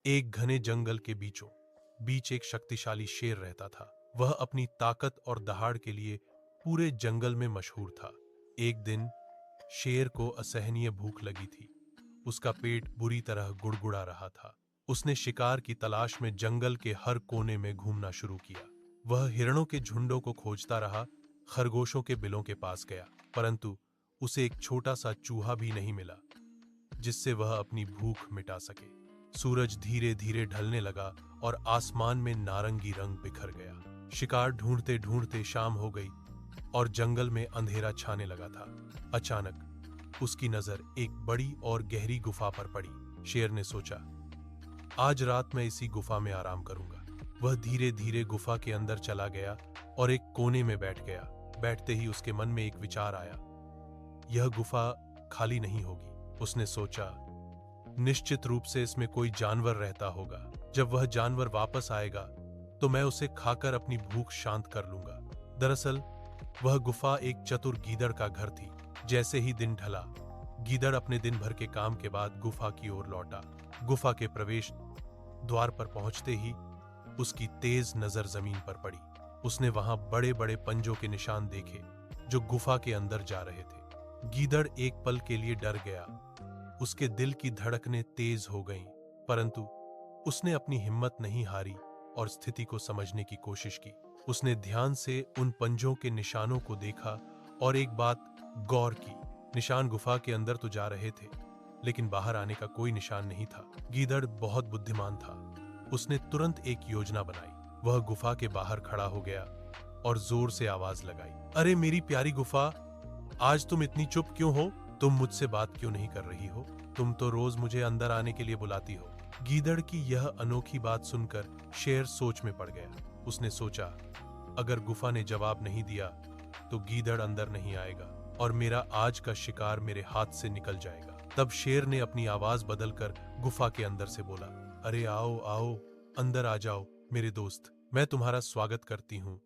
एक घने जंगल के बीचों बीच एक शक्तिशाली शेर रहता था। वह अपनी ताकत और दहाड़ के लिए पूरे जंगल में मशहूर था। एक दिन शेर को असहनीय भूख लगी थी। उसका पेट बुरी तरह गुड़गुड़ा रहा था। उसने शिकार की तलाश में जंगल के हर कोने में घूमना शुरू किया। वह हिरणों के झुंडों को खोजता रहा, खरगोशों के बिलों के पास गया, परंतु उसे एक छोटा सा चूहा भी नहीं मिला जिससे वह अपनी भूख मिटा सके। सूरज धीरे धीरे ढलने लगा और आसमान में नारंगी रंग बिखर गया। शिकार ढूंढते ढूंढते शाम हो गई और जंगल में अंधेरा छाने लगा था। अचानक उसकी नजर एक बड़ी और गहरी गुफा पर पड़ी। शेर ने सोचा, आज रात मैं इसी गुफा में आराम करूंगा। वह धीरे धीरे गुफा के अंदर चला गया और एक कोने में बैठ गया। बैठते ही उसके मन में एक विचार आया, यह गुफा खाली नहीं होगी। उसने सोचा, निश्चित रूप से इसमें कोई जानवर रहता होगा। जब वह जानवर वापस आएगा तो मैं उसे खाकर अपनी भूख शांत कर लूंगा। दरअसल वह गुफा एक चतुर गीदड़ का घर थी। जैसे ही दिन ढला, गीदड़ अपने दिन भर के काम के बाद गुफा की ओर लौटा। गुफा के प्रवेश द्वार पर पहुंचते ही उसकी तेज नजर जमीन पर पड़ी। उसने वहां बड़े बड़े पंजों के निशान देखे जो गुफा के अंदर जा रहे थे। गीदड़ एक पल के लिए डर गया। उसके दिल की धड़कनें तेज हो गईं, परंतु उसने अपनी हिम्मत नहीं हारी और स्थिति को समझने की कोशिश की। उसने ध्यान से उन पंजों के निशानों को देखा और एक बात गौर की। निशान गुफा के अंदर तो जा रहे थे, लेकिन बाहर आने का कोई निशान नहीं था। गीदड़ बहुत बुद्धिमान था। उसने तुरंत एक योजना बनाई। वह गुफा के बाहर खड़ा हो गया और जोर से आवाज लगाई, अरे मेरी प्यारी गुफा, आज तुम इतनी चुप क्यों हो? तुम मुझसे बात क्यों नहीं कर रही हो? तुम तो रोज मुझे अंदर आने के लिए बुलाती हो। गीदड़ की यह अनोखी बात सुनकर शेर सोच में पड़ गया। उसने सोचा, अगर गुफा ने जवाब नहीं दिया तो गीदड़ अंदर नहीं आएगा और मेरा आज का शिकार मेरे हाथ से निकल जाएगा। तब शेर ने अपनी आवाज बदलकर गुफा के अंदर से बोला, अरे आओ आओ, अंदर आ जाओ मेरे दोस्त, मैं तुम्हारा स्वागत करती हूँ,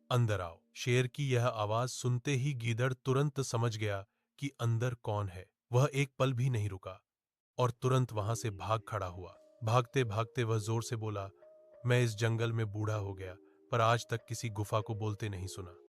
अंदर आओ। शेर की यह आवाज सुनते ही गीदड़ तुरंत समझ गया कि अंदर कौन है। वह एक पल भी नहीं रुका और तुरंत वहां से भाग खड़ा हुआ। भागते भागते वह जोर से बोला, मैं इस जंगल में बूढ़ा हो गया पर आज तक किसी गुफा को बोलते नहीं सुना।